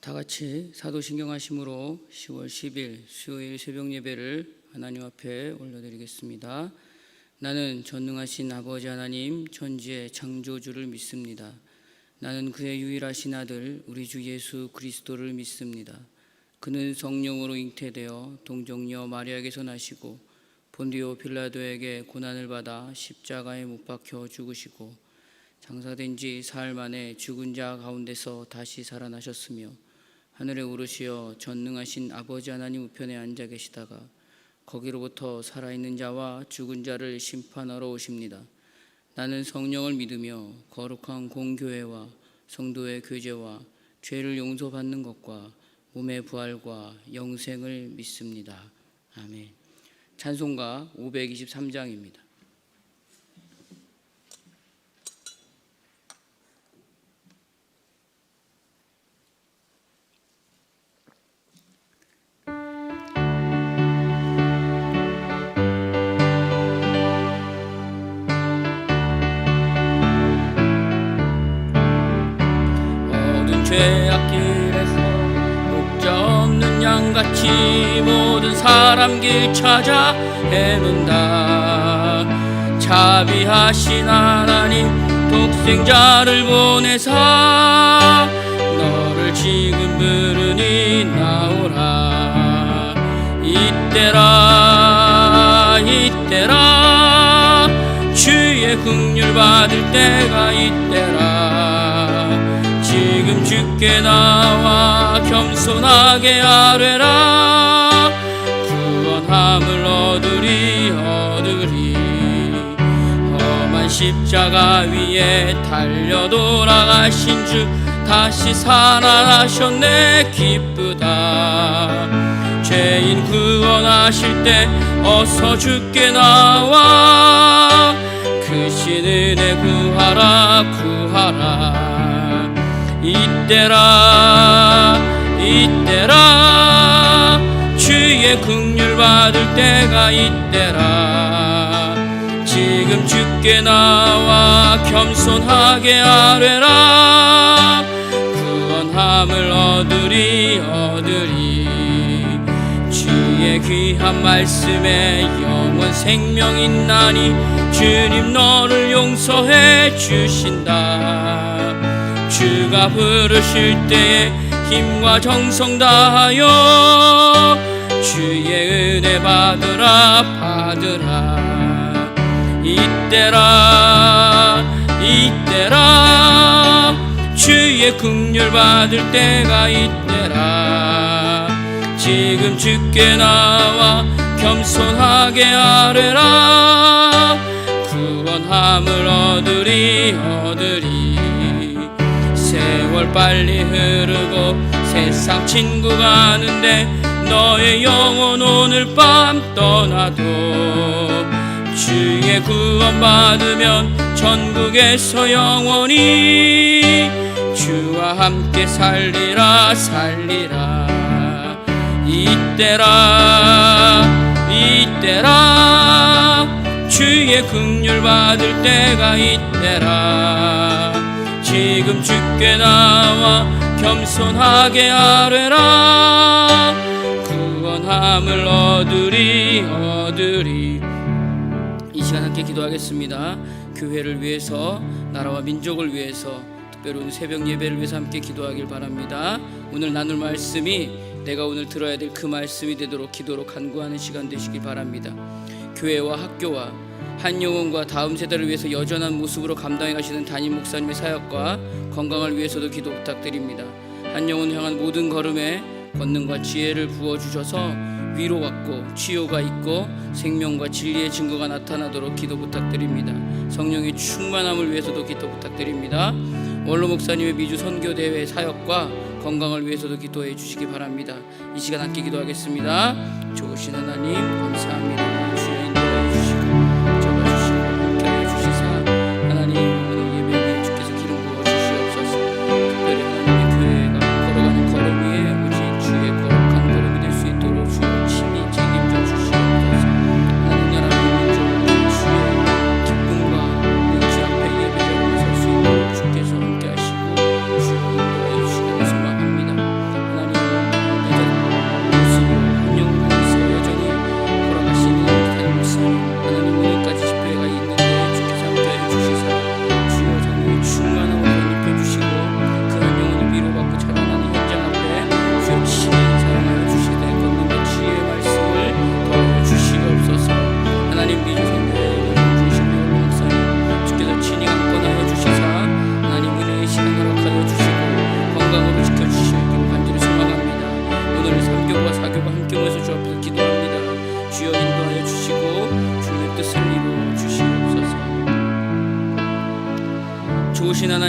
다 같이 사도신경하심으로 10월 10일 수요일 새벽 예배를 하나님 앞에 올려드리겠습니다. 나는 전능하신 아버지 하나님 천지의 창조주를 믿습니다. 나는 그의 유일하신 아들 우리 주 예수 그리스도를 믿습니다. 그는 성령으로 잉태되어 동정녀 마리아에게서 나시고 본디오 빌라도에게 고난을 받아 십자가에 못 박혀 죽으시고 장사된 지 사흘 만에 죽은 자 가운데서 다시 살아나셨으며 하늘에 오르시어 전능하신 아버지 하나님 우편에 앉아 계시다가 거기로부터 살아있는 자와 죽은 자를 심판하러 오십니다. 나는 성령을 믿으며 거룩한 공교회와 성도의 교제와 죄를 용서받는 것과 몸의 부활과 영생을 믿습니다. 아멘. 찬송가 523장입니다. 죄악길에서 목자 없는 양같이 모든 사람 길 찾아 헤맨다. 자비하신 하나님 독생자를 보내사 너를 지금 부르니 나오라. 이때라 이때라 주의 긍휼 받을 때가 이때라. 지금 주께 나와 겸손하게 아뢰라. 구원함을 얻으리 험한 십자가 위에 달려 돌아가신 주 다시 살아나셨네. 기쁘다. 죄인 구원하실 때 어서 주께 나와 그 신 은혜 구하라 구하라. 이때라 이때라 주의 긍휼 받을 때가 이때라. 지금 주께 나와 겸손하게 아뢰라. 구원함을 얻으리 주의 귀한 말씀에 영원 생명 있나니 주님 너를 용서해 주신다. 주가 부르실 때에 힘과 정성 다하여 주의 은혜 받으라. 이때라 주의 긍휼 받을 때가 이때라. 지금 주께 나와 겸손하게 아뢰라. 구원함을 얻으리 세월 빨리 흐르고 세상 친구 가는데 너의 영혼 오늘 밤 떠나도 주의 구원 받으면 천국에서 영원히 주와 함께 살리라. 이때라 주의 긍휼 받을 때가 이때라. 지금 주께 나와 겸손하게 아뢰라. 구원함을 얻으리 이 시간 함께 기도하겠습니다. 교회를 위해서 나라와 민족을 위해서 특별히 오늘 새벽 예배를 위해서 함께 기도하길 바랍니다. 오늘 나눌 말씀이 내가 오늘 들어야 될 그 말씀이 되도록 기도로 간구하는 시간 되시길 바랍니다. 교회와 학교와 한 영혼과 다음 세대를 위해서 여전한 모습으로 감당해 가시는 담임 목사님의 사역과 건강을 위해서도 기도 부탁드립니다. 한 영혼을 향한 모든 걸음에 권능과 지혜를 부어주셔서 위로받고 치유가 있고 생명과 진리의 증거가 나타나도록 기도 부탁드립니다. 성령의 충만함을 위해서도 기도 부탁드립니다. 원로 목사님의 미주 선교대회 사역과 건강을 위해서도 기도해 주시기 바랍니다. 이 시간 함께 기도하겠습니다. 좋으신 하나님 감사합니다. 주여 인도해 주시고 적어주시고 함께해 주시사 하나님 오늘 예배 위에 주께서 기름 부어 주시옵소서. 특별히 하나님의 교회가 걸어가는 걸음 위에 오직 주의 거룩한 걸음이 될 수 있도록 주여 친히 책임져 주시옵소서. 하나님 나라 민족 주의 기쁨과 주 앞에 예배자로 설 수 있도록 주께서 함께 하시고 주여 인도해 주시기를 소망합니다.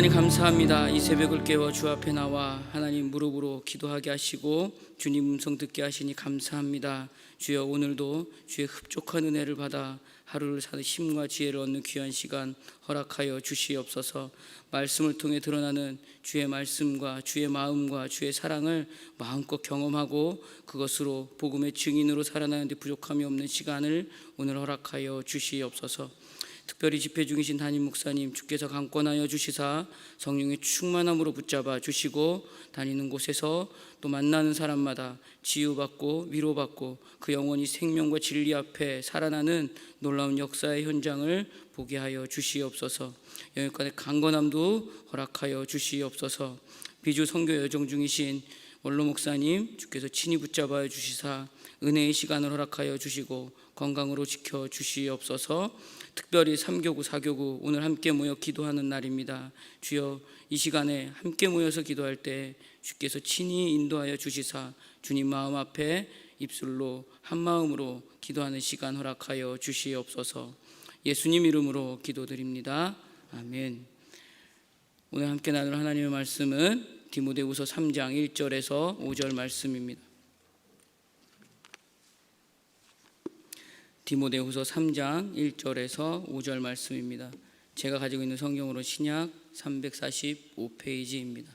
하나님 감사합니다. 이 새벽을 깨워 주 앞에 나와 하나님 무릎으로 기도하게 하시고 주님 음성 듣게 하시니 감사합니다. 주여, 오늘도 주의 흡족한 은혜를 받아 하루를 사는 힘과 지혜를 얻는 귀한 시간 허락하여 주시옵소서. 말씀을 통해 드러나는 주의 말씀과 주의 마음과 주의 사랑을 마음껏 경험하고 그것으로 복음의 증인으로 살아나는 데 부족함이 없는 시간을 오늘 허락하여 주시옵소서. 특별히 집회 중이신 담임 목사님, 주께서 강권하여 주시사 성령의 충만함으로 붙잡아 주시고 다니는 곳에서 또 만나는 사람마다 치유받고 위로받고 그 영혼이 생명과 진리 앞에 살아나는 놀라운 역사의 현장을 보게 하여 주시옵소서. 영역간의 강건함도 허락하여 주시옵소서. 비주 선교 여정 중이신 원로 목사님, 주께서 친히 붙잡아 주시사 은혜의 시간을 허락하여 주시고 건강으로 지켜 주시옵소서. 특별히 3교구 4교구 오늘 함께 모여 기도하는 날입니다. 주여, 이 시간에 함께 모여서 기도할 때 주께서 친히 인도하여 주시사 주님 마음 앞에 입술로 한 마음으로 기도하는 시간 허락하여 주시옵소서. 예수님 이름으로 기도드립니다. 아멘. 오늘 함께 나눌 하나님의 말씀은 디모데후서 3장 1절에서 5절 말씀입니다. 디모데후서 3장 1절에서 5절 말씀입니다. 제가 가지고 있는 성경으로 신약 345페이지입니다.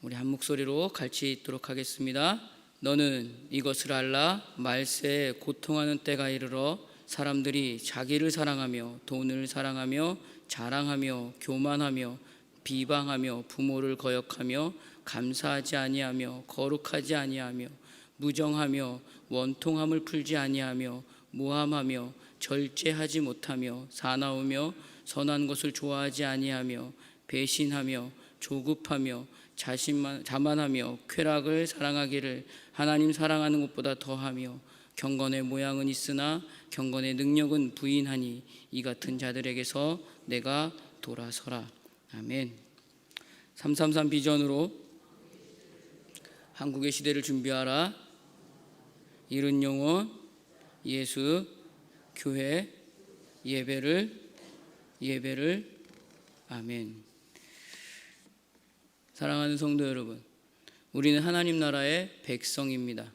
우리 한 목소리로 같이 읽도록 하겠습니다. 너는 이것을 알라. 말세에 고통하는 때가 이르러 사람들이 자기를 사랑하며 돈을 사랑하며 자랑하며 교만하며 비방하며 부모를 거역하며 감사하지 아니하며 거룩하지 아니하며 무정하며 원통함을 풀지 아니하며 모함하며 절제하지 못하며 사나우며 선한 것을 좋아하지 아니하며 배신하며 조급하며 자만하며 쾌락을 사랑하기를 하나님 사랑하는 것보다 더하며 경건의 모양은 있으나 경건의 능력은 부인하니 이 같은 자들에게서 내가 돌아서라. 아멘. 333 비전으로 한국의 시대를 준비하라. 이른 영혼, 예수, 교회, 예배를. 아멘. 사랑하는 성도 여러분, 우리는 하나님 나라의 백성입니다.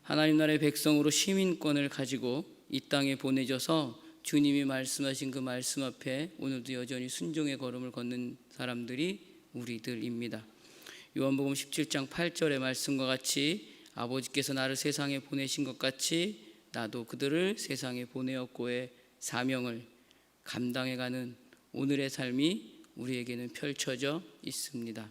하나님 나라의 백성으로 시민권을 가지고 이 땅에 보내져서 주님이 말씀하신 그 말씀 앞에 오늘도 여전히 순종의 걸음을 걷는 사람들이 우리들입니다. 요한복음 17장 8절의 말씀과 같이 아버지께서 나를 세상에 보내신 것 같이 나도 그들을 세상에 보내었고의 사명을 감당해가는 오늘의 삶이 우리에게는 펼쳐져 있습니다.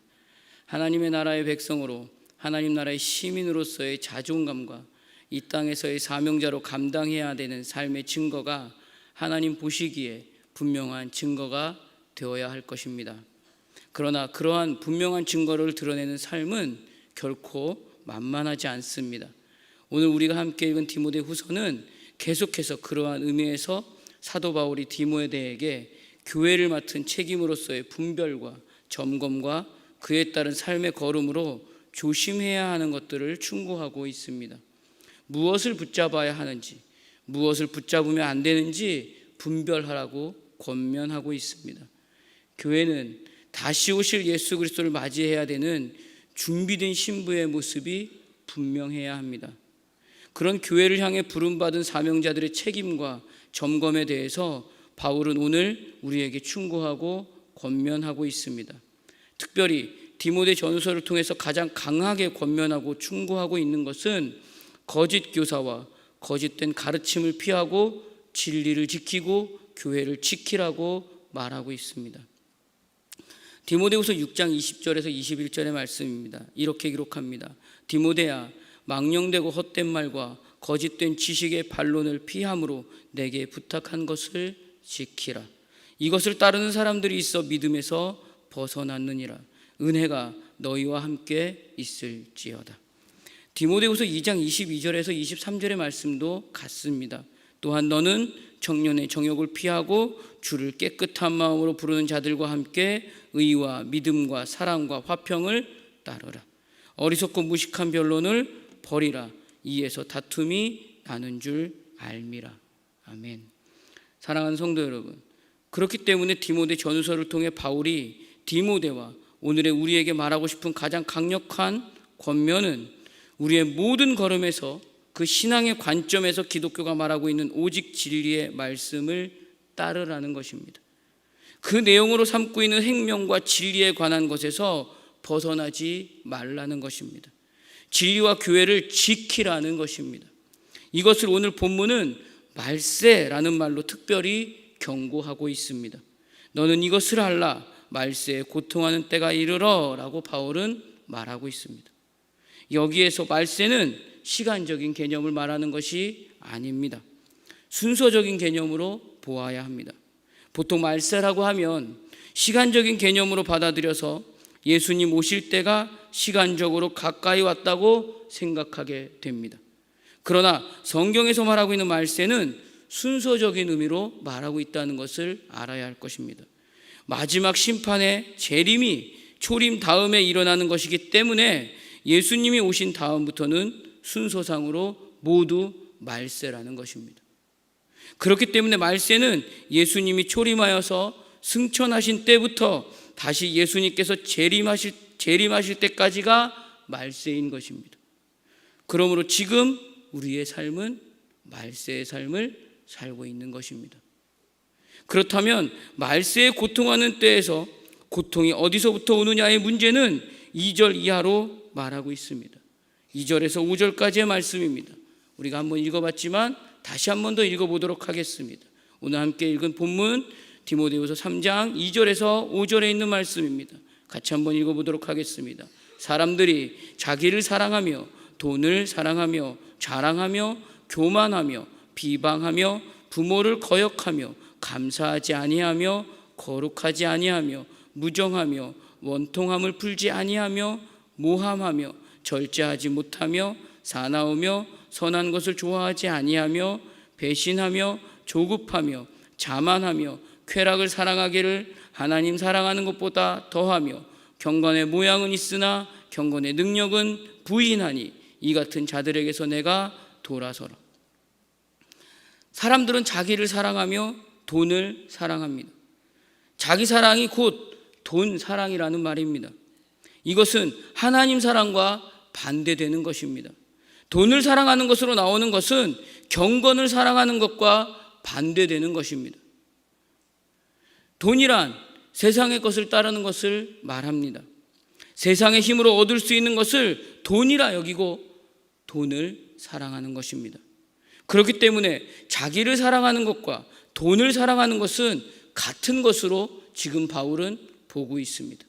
하나님의 나라의 백성으로 하나님 나라의 시민으로서의 자존감과 이 땅에서의 사명자로 감당해야 되는 삶의 증거가 하나님 보시기에 분명한 증거가 되어야 할 것입니다. 그러나 그러한 분명한 증거를 드러내는 삶은 결코 만만하지 않습니다. 오늘 우리가 함께 읽은 디모데후서는 계속해서 그러한 의미에서 사도 바울이 디모데에게 교회를 맡은 책임으로서의 분별과 점검과 그에 따른 삶의 걸음으로 조심해야 하는 것들을 충고하고 있습니다. 무엇을 붙잡아야 하는지, 무엇을 붙잡으면 안 되는지 분별하라고 권면하고 있습니다. 교회는 다시 오실 예수 그리스도를 맞이해야 되는 준비된 신부의 모습이 분명해야 합니다. 그런 교회를 향해 부름받은 사명자들의 책임과 점검에 대해서 바울은 오늘 우리에게 충고하고 권면하고 있습니다. 특별히 디모데 전서를 통해서 가장 강하게 권면하고 충고하고 있는 것은 거짓 교사와 거짓된 가르침을 피하고 진리를 지키고 교회를 지키라고 말하고 있습니다. 디모데후서 6장 20절에서 21절의 말씀입니다. 이렇게 기록합니다. 디모데야, 망령되고 헛된 말과 거짓된 지식의 반론을 피함으로 내게 부탁한 것을 지키라. 이것을 따르는 사람들이 있어 믿음에서 벗어났느니라. 은혜가 너희와 함께 있을지어다. 디모데후서 2장 22절에서 23절의 말씀도 같습니다. 또한 너는 청년의 정욕을 피하고 주를 깨끗한 마음으로 부르는 자들과 함께 의와 믿음과 사랑과 화평을 따르라. 어리석고 무식한 변론을 버리라. 이에서 다툼이 나는 줄 알미라. 아멘. 사랑하는 성도 여러분, 그렇기 때문에 디모데 전후서를 통해 바울이 디모데와 오늘의 우리에게 말하고 싶은 가장 강력한 권면은 우리의 모든 걸음에서 그 신앙의 관점에서 기독교가 말하고 있는 오직 진리의 말씀을 따르라는 것입니다. 그 내용으로 삼고 있는 행명과 진리에 관한 것에서 벗어나지 말라는 것입니다. 진리와 교회를 지키라는 것입니다. 이것을 오늘 본문은 말세라는 말로 특별히 경고하고 있습니다. 너는 이것을 알라, 말세에 고통하는 때가 이르러 라고 바울은 말하고 있습니다. 여기에서 말세는 시간적인 개념을 말하는 것이 아닙니다. 순서적인 개념으로 보아야 합니다. 보통 말세라고 하면 시간적인 개념으로 받아들여서 예수님 오실 때가 시간적으로 가까이 왔다고 생각하게 됩니다. 그러나 성경에서 말하고 있는 말세는 순서적인 의미로 말하고 있다는 것을 알아야 할 것입니다. 마지막 심판의 재림이 초림 다음에 일어나는 것이기 때문에 예수님이 오신 다음부터는 순서상으로 모두 말세라는 것입니다. 그렇기 때문에 말세는 예수님이 초림하여서 승천하신 때부터 다시 예수님께서 재림하실 때까지가 말세인 것입니다. 그러므로 지금 우리의 삶은 말세의 삶을 살고 있는 것입니다. 그렇다면 말세에 고통하는 때에서 고통이 어디서부터 오느냐의 문제는 2절 이하로 말하고 있습니다. 2절에서 5절까지의 말씀입니다. 우리가 한번 읽어봤지만 다시 한 번 더 읽어보도록 하겠습니다. 오늘 함께 읽은 본문 디모데후서 3장 2절에서 5절에 있는 말씀입니다. 같이 한번 읽어보도록 하겠습니다. 사람들이 자기를 사랑하며 돈을 사랑하며 자랑하며 교만하며 비방하며 부모를 거역하며 감사하지 아니하며 거룩하지 아니하며 무정하며 원통함을 풀지 아니하며 모함하며 절제하지 못하며 사나우며 선한 것을 좋아하지 아니하며 배신하며 조급하며 자만하며 쾌락을 사랑하기를 하나님 사랑하는 것보다 더하며 경건의 모양은 있으나 경건의 능력은 부인하니 이 같은 자들에게서 내가 돌아서라. 사람들은 자기를 사랑하며 돈을 사랑합니다. 자기 사랑이 곧 돈 사랑이라는 말입니다. 이것은 하나님 사랑과 반대되는 것입니다. 돈을 사랑하는 것으로 나오는 것은 경건을 사랑하는 것과 반대되는 것입니다. 돈이란 세상의 것을 따르는 것을 말합니다. 세상의 힘으로 얻을 수 있는 것을 돈이라 여기고 돈을 사랑하는 것입니다. 그렇기 때문에 자기를 사랑하는 것과 돈을 사랑하는 것은 같은 것으로 지금 바울은 보고 있습니다.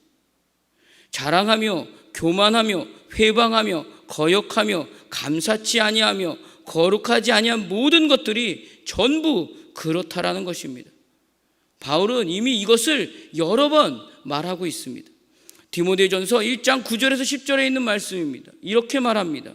자랑하며 교만하며 회방하며 거역하며 감사치 아니하며 거룩하지 아니한 모든 것들이 전부 그렇다라는 것입니다. 바울은 이미 이것을 여러 번 말하고 있습니다. 디모데전서 1장 9절에서 10절에 있는 말씀입니다. 이렇게 말합니다.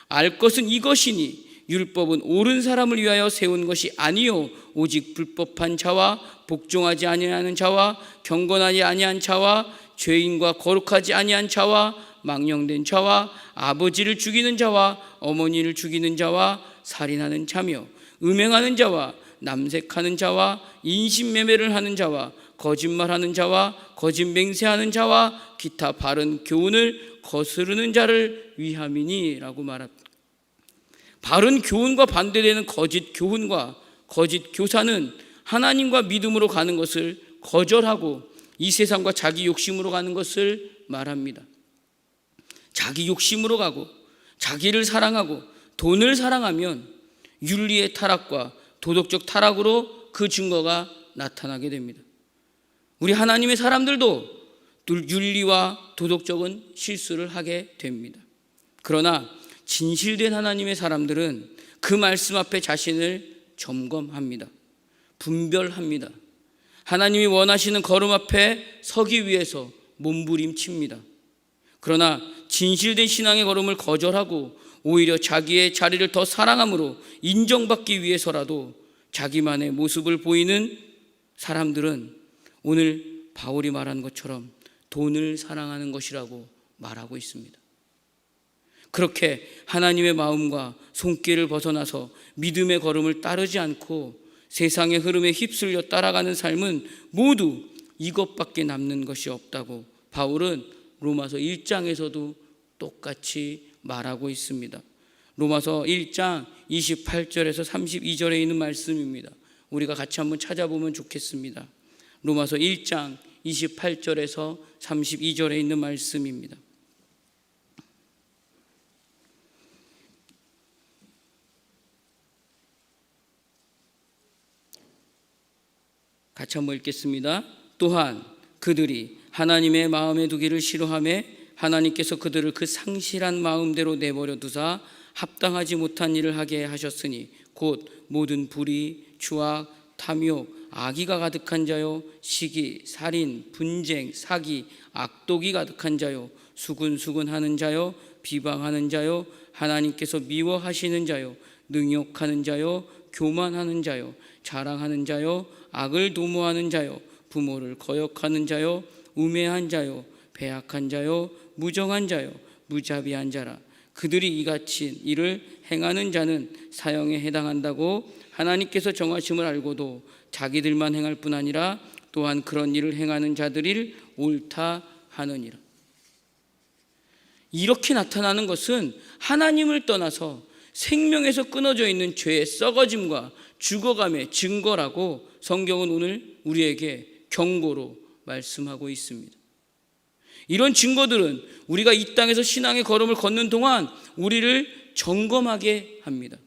알 것은 이것이니 율법은 옳은 사람을 위하여 세운 것이 아니요 오직 불법한 자와 복종하지 아니하는 자와 경건하지 아니한 자와 죄인과 거룩하지 아니한 자와 망령된 자와 아버지를 죽이는 자와 어머니를 죽이는 자와 살인하는 자며 음행하는 자와 남색하는 자와 인신매매를 하는 자와 거짓말하는 자와 거짓 맹세하는 자와 기타 바른 교훈을 거스르는 자를 위함이니라고 말합니다. 바른 교훈과 반대되는 거짓 교훈과 거짓 교사는 하나님과 믿음으로 가는 것을 거절하고 이 세상과 자기 욕심으로 가는 것을 말합니다. 자기 욕심으로 가고 자기를 사랑하고 돈을 사랑하면 윤리의 타락과 도덕적 타락으로 그 증거가 나타나게 됩니다. 우리 하나님의 사람들도 윤리와 도덕적인 실수를 하게 됩니다. 그러나 진실된 하나님의 사람들은 그 말씀 앞에 자신을 점검합니다. 분별합니다. 하나님이 원하시는 걸음 앞에 서기 위해서 몸부림칩니다. 그러나 진실된 신앙의 걸음을 거절하고 오히려 자기의 자리를 더 사랑함으로 인정받기 위해서라도 자기만의 모습을 보이는 사람들은 오늘 바울이 말한 것처럼 돈을 사랑하는 것이라고 말하고 있습니다. 그렇게 하나님의 마음과 손길을 벗어나서 믿음의 걸음을 따르지 않고 세상의 흐름에 휩쓸려 따라가는 삶은 모두 이것밖에 남는 것이 없다고 바울은 로마서 1장에서도 똑같이 말하고 있습니다. 로마서 1장 28절에서 32절에 있는 말씀입니다. 우리가 같이 한번 찾아보면 좋겠습니다. 로마서 1장 28절에서 32절에 있는 말씀입니다. 같이 한번 읽겠습니다. 또한 그들이 하나님의 마음에 두기를 싫어하며 하나님께서 그들을 그 상실한 마음대로 내버려 두사 합당하지 못한 일을 하게 하셨으니 곧 모든 불의, 추악, 탐욕, 악의가 가득한 자요, 시기, 살인, 분쟁, 사기, 악독이 가득한 자요, 수군수군하는 자요, 비방하는 자요, 하나님께서 미워하시는 자요, 능욕하는 자요, 교만하는 자요, 자랑하는 자요, 악을 도모하는 자요, 부모를 거역하는 자요, 우매한 자요, 배악한 자요, 무정한 자요, 무자비한 자라. 그들이 이같이 일을 행하는 자는 사형에 해당한다고 하나님께서 정하심을 알고도 자기들만 행할 뿐 아니라 또한 그런 일을 행하는 자들을 옳다 하느니라. 이렇게 나타나는 것은 하나님을 떠나서 생명에서 끊어져 있는 죄의 썩어짐과 죽어감의 증거라고 성경은 오늘 우리에게 경고로 말씀하고 있습니다. 이런 증거들은 우리가 이 땅에서 신앙의 걸음을 걷는 동안 우리를 점검하게 합니다.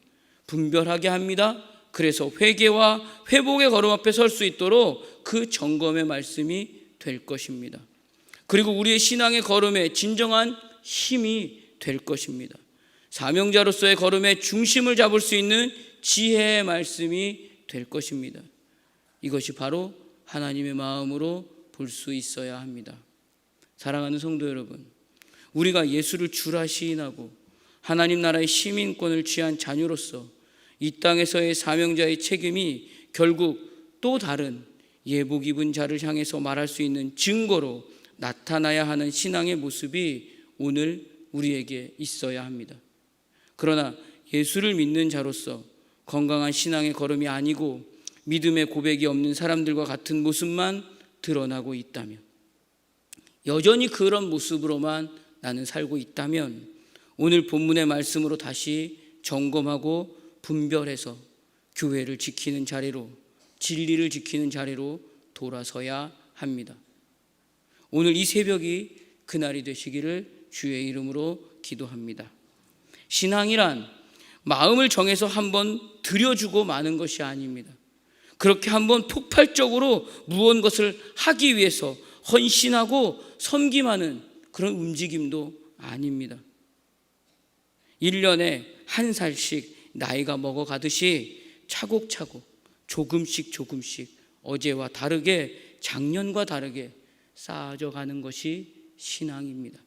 분별하게 합니다. 그래서 회개와 회복의 걸음 앞에 설 수 있도록 그 점검의 말씀이 될 것입니다. 그리고 우리의 신앙의 걸음에 진정한 힘이 될 것입니다. 사명자로서의 걸음의 중심을 잡을 수 있는 지혜의 말씀이 될 것입니다. 이것이 바로 하나님의 마음으로 볼 수 있어야 합니다. 사랑하는 성도 여러분, 우리가 예수를 주라 시인하고 하나님 나라의 시민권을 취한 자녀로서 이 땅에서의 사명자의 책임이 결국 또 다른 예복 입은 자를 향해서 말할 수 있는 증거로 나타나야 하는 신앙의 모습이 오늘 우리에게 있어야 합니다. 그러나 예수를 믿는 자로서 건강한 신앙의 걸음이 아니고 믿음의 고백이 없는 사람들과 같은 모습만 드러나고 있다면, 여전히 그런 모습으로만 나는 살고 있다면 오늘 본문의 말씀으로 다시 점검하고 분별해서 교회를 지키는 자리로, 진리를 지키는 자리로 돌아서야 합니다. 오늘 이 새벽이 그날이 되시기를 주의 이름으로 기도합니다. 신앙이란 마음을 정해서 한번 들여주고 마는 것이 아닙니다. 그렇게 한번 폭발적으로 무언 것을 하기 위해서 헌신하고 섬김하는 그런 움직임도 아닙니다. 1년에 한 살씩 나이가 먹어가듯이 차곡차곡 조금씩 어제와 다르게, 작년과 다르게 쌓아져 가는 것이 신앙입니다.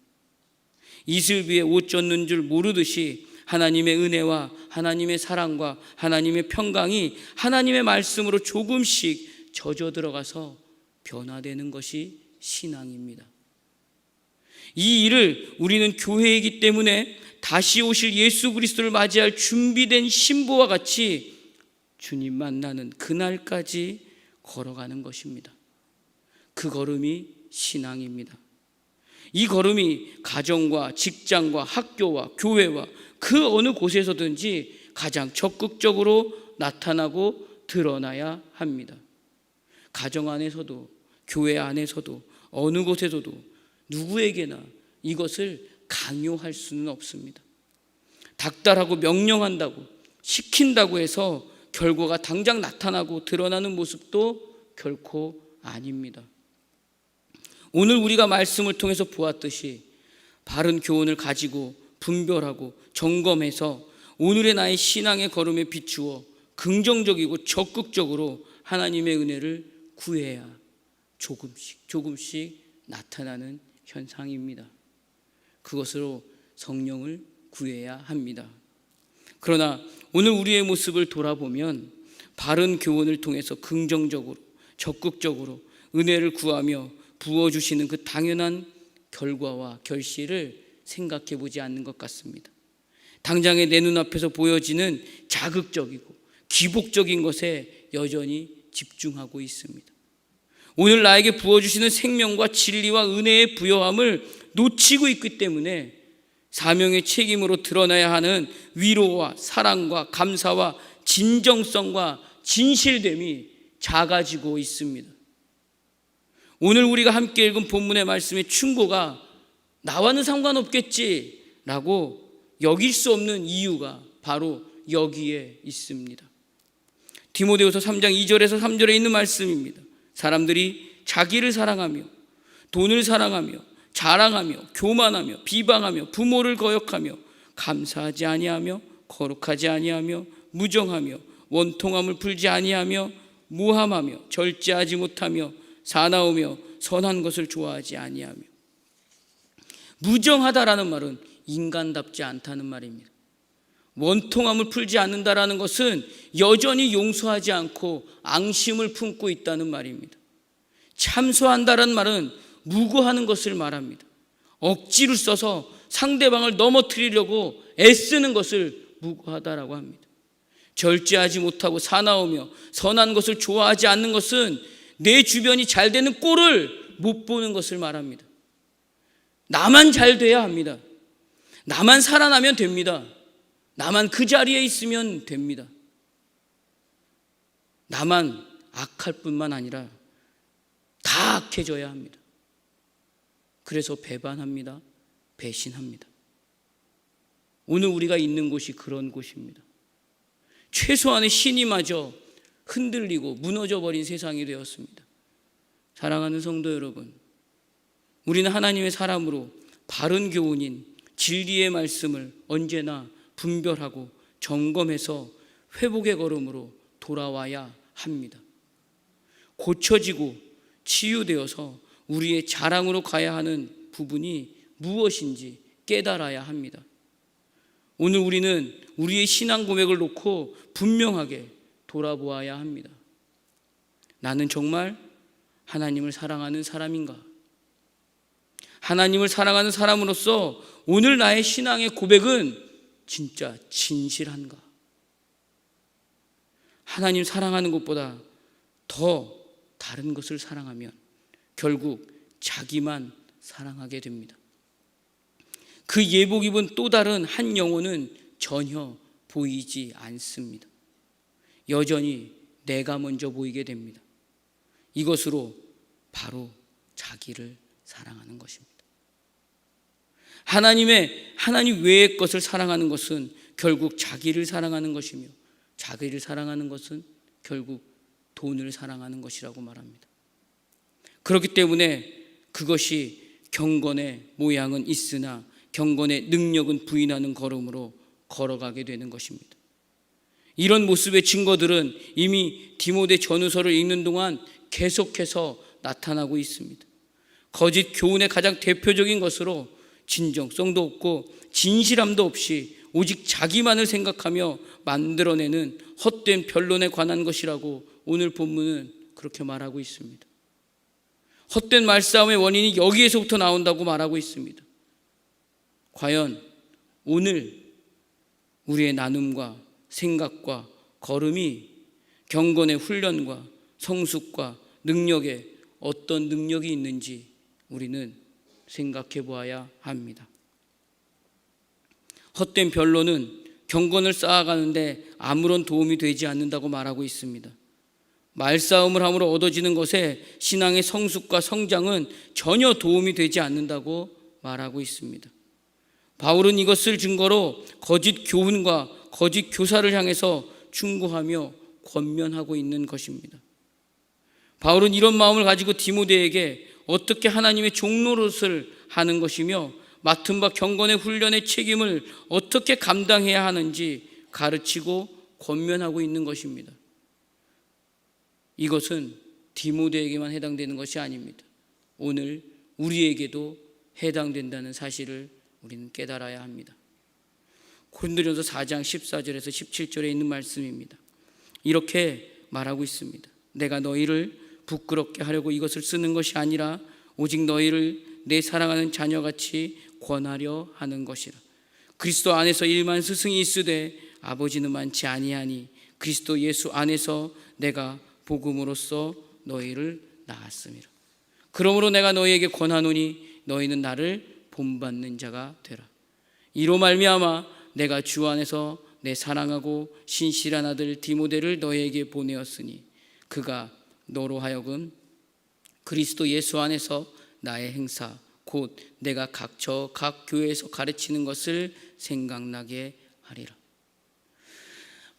이슬 위에 옷 젖는 줄 모르듯이 하나님의 은혜와 하나님의 사랑과 하나님의 평강이 하나님의 말씀으로 조금씩 젖어 들어가서 변화되는 것이 신앙입니다. 이 일을 우리는 교회이기 때문에 다시 오실 예수 그리스도를 맞이할 준비된 신부와 같이 주님 만나는 그날까지 걸어가는 것입니다. 그 걸음이 신앙입니다. 이 걸음이 가정과 직장과 학교와 교회와 그 어느 곳에서든지 가장 적극적으로 나타나고 드러나야 합니다. 가정 안에서도 교회 안에서도 어느 곳에서도 누구에게나 이것을 강요할 수는 없습니다. 닥달하고 명령한다고, 시킨다고 해서 결과가 당장 나타나고 드러나는 모습도 결코 아닙니다. 오늘 우리가 말씀을 통해서 보았듯이 바른 교훈을 가지고 분별하고 점검해서 오늘의 나의 신앙의 걸음에 비추어 긍정적이고 적극적으로 하나님의 은혜를 구해야 조금씩 나타나는 현상입니다. 그것으로 성령을 구해야 합니다. 그러나 오늘 우리의 모습을 돌아보면 바른 교훈을 통해서 긍정적으로 적극적으로 은혜를 구하며 부어주시는 그 당연한 결과와 결실을 생각해 보지 않는 것 같습니다. 당장에 내 눈앞에서 보여지는 자극적이고 기복적인 것에 여전히 집중하고 있습니다. 오늘 나에게 부어주시는 생명과 진리와 은혜의 부여함을 놓치고 있기 때문에 사명의 책임으로 드러나야 하는 위로와 사랑과 감사와 진정성과 진실됨이 작아지고 있습니다. 오늘 우리가 함께 읽은 본문의 말씀의 충고가 나와는 상관없겠지라고 여길 수 없는 이유가 바로 여기에 있습니다. 디모데후서 3장 2절에서 3절에 있는 말씀입니다. 사람들이 자기를 사랑하며 돈을 사랑하며 자랑하며 교만하며 비방하며 부모를 거역하며 감사하지 아니하며 거룩하지 아니하며 무정하며 원통함을 풀지 아니하며 무함하며 절제하지 못하며 사나우며 선한 것을 좋아하지 아니하며. 무정하다라는 말은 인간답지 않다는 말입니다. 원통함을 풀지 않는다라는 것은 여전히 용서하지 않고 앙심을 품고 있다는 말입니다. 참소한다라는 말은 무고하는 것을 말합니다. 억지를 써서 상대방을 넘어뜨리려고 애쓰는 것을 무고하다라고 합니다. 절제하지 못하고 사나우며 선한 것을 좋아하지 않는 것은 내 주변이 잘 되는 꼴을 못 보는 것을 말합니다. 나만 잘 돼야 합니다. 나만 살아나면 됩니다. 나만 그 자리에 있으면 됩니다. 나만 악할 뿐만 아니라 다 악해져야 합니다. 그래서 배반합니다. 배신합니다. 오늘 우리가 있는 곳이 그런 곳입니다. 최소한의 신이마저 흔들리고 무너져버린 세상이 되었습니다. 사랑하는 성도 여러분, 우리는 하나님의 사람으로 바른 교훈인 진리의 말씀을 언제나 분별하고 점검해서 회복의 걸음으로 돌아와야 합니다. 고쳐지고 치유되어서 우리의 자랑으로 가야 하는 부분이 무엇인지 깨달아야 합니다. 오늘 우리는 우리의 신앙 고백을 놓고 분명하게 돌아보아야 합니다. 나는 정말 하나님을 사랑하는 사람인가? 하나님을 사랑하는 사람으로서 오늘 나의 신앙의 고백은 진짜 진실한가? 하나님 사랑하는 것보다 더 다른 것을 사랑하면 결국 자기만 사랑하게 됩니다. 그 예복 입은 또 다른 한 영혼은 전혀 보이지 않습니다. 여전히 내가 먼저 보이게 됩니다. 이것으로 바로 자기를 사랑하는 것입니다. 하나님 외의 것을 사랑하는 것은 결국 자기를 사랑하는 것이며, 자기를 사랑하는 것은 결국 돈을 사랑하는 것이라고 말합니다. 그렇기 때문에 그것이 경건의 모양은 있으나 경건의 능력은 부인하는 걸음으로 걸어가게 되는 것입니다. 이런 모습의 증거들은 이미 디모데 전후서를 읽는 동안 계속해서 나타나고 있습니다. 거짓 교훈의 가장 대표적인 것으로 진정성도 없고 진실함도 없이 오직 자기만을 생각하며 만들어내는 헛된 변론에 관한 것이라고 오늘 본문은 그렇게 말하고 있습니다. 헛된 말싸움의 원인이 여기에서부터 나온다고 말하고 있습니다. 과연 오늘 우리의 나눔과 생각과 걸음이 경건의 훈련과 성숙과 능력에 어떤 능력이 있는지 우리는 생각해 보아야 합니다. 헛된 변론은 경건을 쌓아가는데 아무런 도움이 되지 않는다고 말하고 있습니다. 말싸움을 함으로 얻어지는 것에 신앙의 성숙과 성장은 전혀 도움이 되지 않는다고 말하고 있습니다. 바울은 이것을 증거로 거짓 교훈과 거짓 교사를 향해서 충고하며 권면하고 있는 것입니다. 바울은 이런 마음을 가지고 디모데에게 어떻게 하나님의 종노릇을 하는 것이며 맡은 바 경건의 훈련의 책임을 어떻게 감당해야 하는지 가르치고 권면하고 있는 것입니다. 이것은 디모데에게만 해당되는 것이 아닙니다. 오늘 우리에게도 해당된다는 사실을 우리는 깨달아야 합니다. 고린도전서 4장 14절에서 17절에 있는 말씀입니다. 이렇게 말하고 있습니다. 내가 너희를 부끄럽게 하려고 이것을 쓰는 것이 아니라 오직 너희를 내 사랑하는 자녀같이 권하려 하는 것이라. 그리스도 안에서 일만 스승이 있으되 아버지는 많지 아니하니 그리스도 예수 안에서 내가 복음으로써 너희를 낳았음이라. 그러므로 내가 너희에게 권하노니 너희는 나를 본받는 자가 되라. 이로 말미암아 내가 주 안에서 내 사랑하고 신실한 아들 디모데를 너희에게 보내었으니 그가 너로 하여금 그리스도 예수 안에서 나의 행사 곧 내가 각 교회에서 가르치는 것을 생각나게 하리라.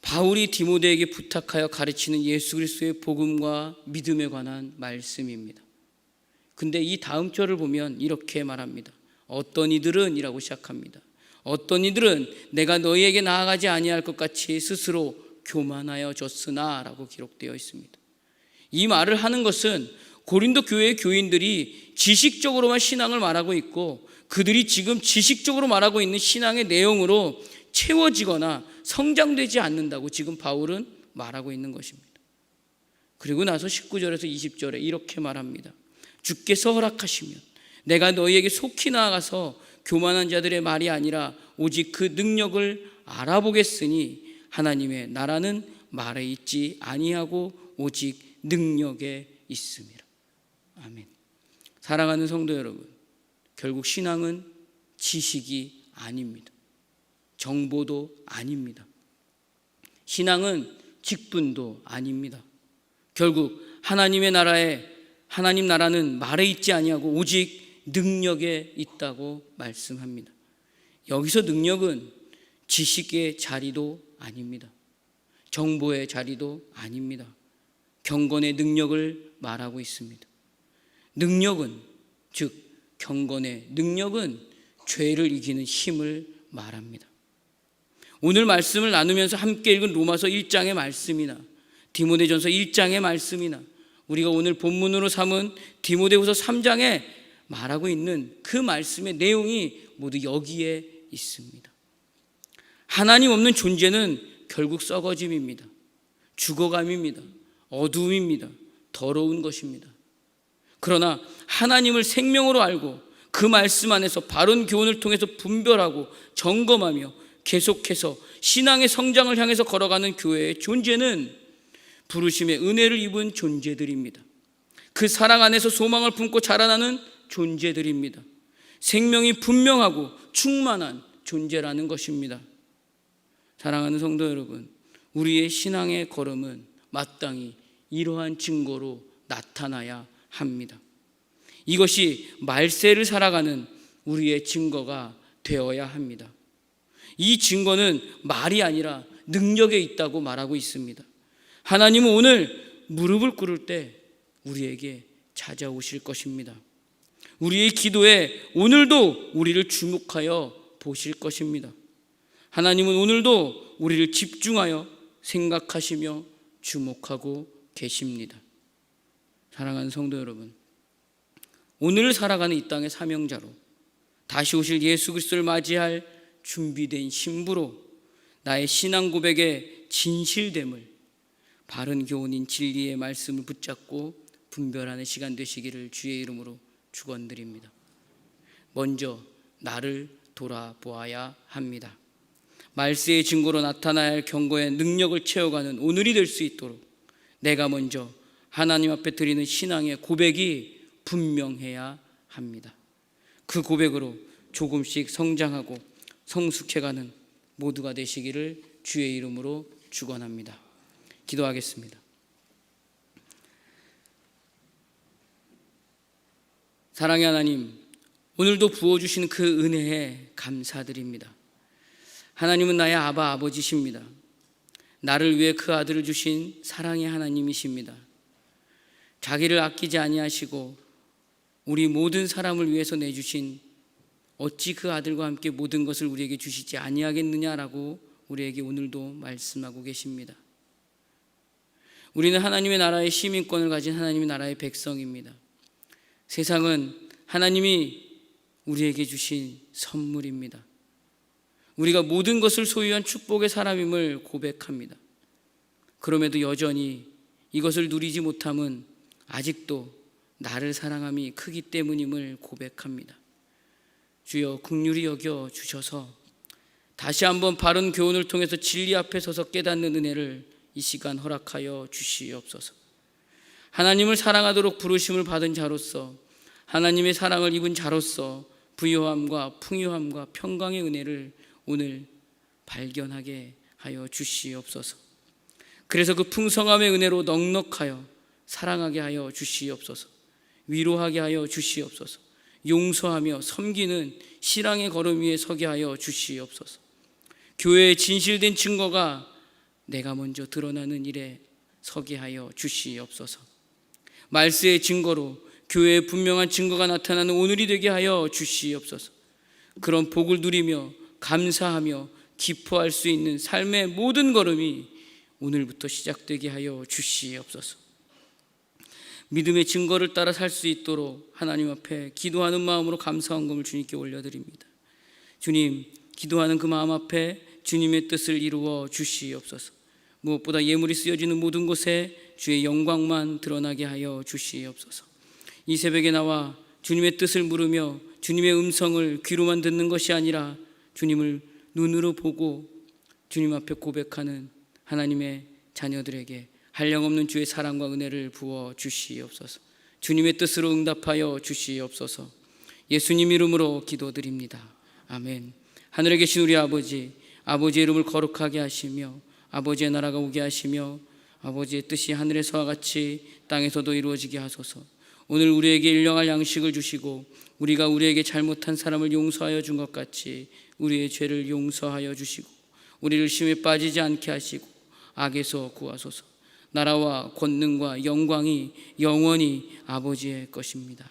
바울이 디모데에게 부탁하여 가르치는 예수 그리스도의 복음과 믿음에 관한 말씀입니다. 근데 이 다음 절을 보면 이렇게 말합니다. 어떤 이들은 이라고 시작합니다. 어떤 이들은 내가 너희에게 나아가지 아니할 것 같이 스스로 교만하여 졌으나 라고 기록되어 있습니다. 이 말을 하는 것은 고린도 교회의 교인들이 지식적으로만 신앙을 말하고 있고 그들이 지금 지식적으로 말하고 있는 신앙의 내용으로 채워지거나 성장되지 않는다고 지금 바울은 말하고 있는 것입니다. 그리고 나서 19절에서 20절에 이렇게 말합니다. 주께서 허락하시면 내가 너희에게 속히 나아가서 교만한 자들의 말이 아니라 오직 그 능력을 알아보겠으니 하나님의 나라는 말에 있지 아니하고 오직 능력에 있음이라. 아멘. 사랑하는 성도 여러분, 결국 신앙은 지식이 아닙니다. 정보도 아닙니다. 신앙은 직분도 아닙니다. 결국 하나님 나라는 말에 있지 아니하고 오직 능력에 있다고 말씀합니다. 여기서 능력은 지식의 자리도 아닙니다. 정보의 자리도 아닙니다. 경건의 능력을 말하고 있습니다. 능력은, 즉 경건의 능력은 죄를 이기는 힘을 말합니다. 오늘 말씀을 나누면서 함께 읽은 로마서 1장의 말씀이나 디모데전서 1장의 말씀이나 우리가 오늘 본문으로 삼은 디모데후서 3장에 말하고 있는 그 말씀의 내용이 모두 여기에 있습니다. 하나님 없는 존재는 결국 썩어짐입니다. 죽어감입니다. 어두움입니다. 더러운 것입니다. 그러나 하나님을 생명으로 알고 그 말씀 안에서 바른 교훈을 통해서 분별하고 점검하며 계속해서 신앙의 성장을 향해서 걸어가는 교회의 존재는 부르심의 은혜를 입은 존재들입니다. 그 사랑 안에서 소망을 품고 자라나는 존재들입니다. 생명이 분명하고 충만한 존재라는 것입니다. 사랑하는 성도 여러분, 우리의 신앙의 걸음은 마땅히 이러한 증거로 나타나야 합니다. 이것이 말세를 살아가는 우리의 증거가 되어야 합니다. 이 증거는 말이 아니라 능력에 있다고 말하고 있습니다. 하나님은 오늘 무릎을 꿇을 때 우리에게 찾아오실 것입니다. 우리의 기도에 오늘도 우리를 주목하여 보실 것입니다. 하나님은 오늘도 우리를 집중하여 생각하시며 주목하고 계십니다. 사랑하는 성도 여러분, 오늘을 살아가는 이 땅의 사명자로 다시 오실 예수 그리스도를 맞이할 준비된 신부로 나의 신앙 고백의 진실됨을 바른 교훈인 진리의 말씀을 붙잡고 분별하는 시간 되시기를 주의 이름으로 축원드립니다. 먼저 나를 돌아보아야 합니다. 말세의 증거로 나타나야 할 경고의 능력을 채워가는 오늘이 될 수 있도록 내가 먼저 하나님 앞에 드리는 신앙의 고백이 분명해야 합니다. 그 고백으로 조금씩 성장하고 성숙해가는 모두가 되시기를 주의 이름으로 축원합니다. 기도하겠습니다. 사랑의 하나님, 오늘도 부어주시는 그 은혜에 감사드립니다. 하나님은 나의 아버지십니다. 나를 위해 그 아들을 주신 사랑의 하나님이십니다. 자기를 아끼지 아니하시고 우리 모든 사람을 위해서 내주신 어찌 그 아들과 함께 모든 것을 우리에게 주시지 아니하겠느냐라고 우리에게 오늘도 말씀하고 계십니다. 우리는 하나님의 나라의 시민권을 가진 하나님의 나라의 백성입니다. 세상은 하나님이 우리에게 주신 선물입니다. 우리가 모든 것을 소유한 축복의 사람임을 고백합니다. 그럼에도 여전히 이것을 누리지 못함은 아직도 나를 사랑함이 크기 때문임을 고백합니다. 주여 긍휼히 여겨 주셔서 다시 한번 바른 교훈을 통해서 진리 앞에 서서 깨닫는 은혜를 이 시간 허락하여 주시옵소서. 하나님을 사랑하도록 부르심을 받은 자로서, 하나님의 사랑을 입은 자로서 부요함과 풍요함과 평강의 은혜를 오늘 발견하게 하여 주시옵소서. 그래서 그 풍성함의 은혜로 넉넉하여 사랑하게 하여 주시옵소서. 위로하게 하여 주시옵소서. 용서하며 섬기는 신앙의 걸음 위에 서게 하여 주시옵소서. 교회의 진실된 증거가 내가 먼저 드러나는 일에 서게 하여 주시옵소서. 말세의 증거로 교회의 분명한 증거가 나타나는 오늘이 되게 하여 주시옵소서. 그런 복을 누리며 감사하며 기뻐할 수 있는 삶의 모든 걸음이 오늘부터 시작되게 하여 주시옵소서. 믿음의 증거를 따라 살 수 있도록 하나님 앞에 기도하는 마음으로 감사헌금을 주님께 올려드립니다. 주님, 기도하는 그 마음 앞에 주님의 뜻을 이루어 주시옵소서. 무엇보다 예물이 쓰여지는 모든 곳에 주의 영광만 드러나게 하여 주시옵소서. 이 새벽에 나와 주님의 뜻을 물으며 주님의 음성을 귀로만 듣는 것이 아니라 주님을 눈으로 보고 주님 앞에 고백하는 하나님의 자녀들에게 한량없는 주의 사랑과 은혜를 부어 주시옵소서. 주님의 뜻으로 응답하여 주시옵소서. 예수님 이름으로 기도드립니다. 아멘. 하늘에 계신 우리 아버지, 아버지의 이름을 거룩하게 하시며 아버지의 나라가 오게 하시며 아버지의 뜻이 하늘에서와 같이 땅에서도 이루어지게 하소서. 오늘 우리에게 일용할 양식을 주시고 우리가 우리에게 잘못한 사람을 용서하여 준 것 같이 우리의 죄를 용서하여 주시고 우리를 시험에 빠지지 않게 하시고 악에서 구하소서. 나라와 권능과 영광이 영원히 아버지의 것입니다.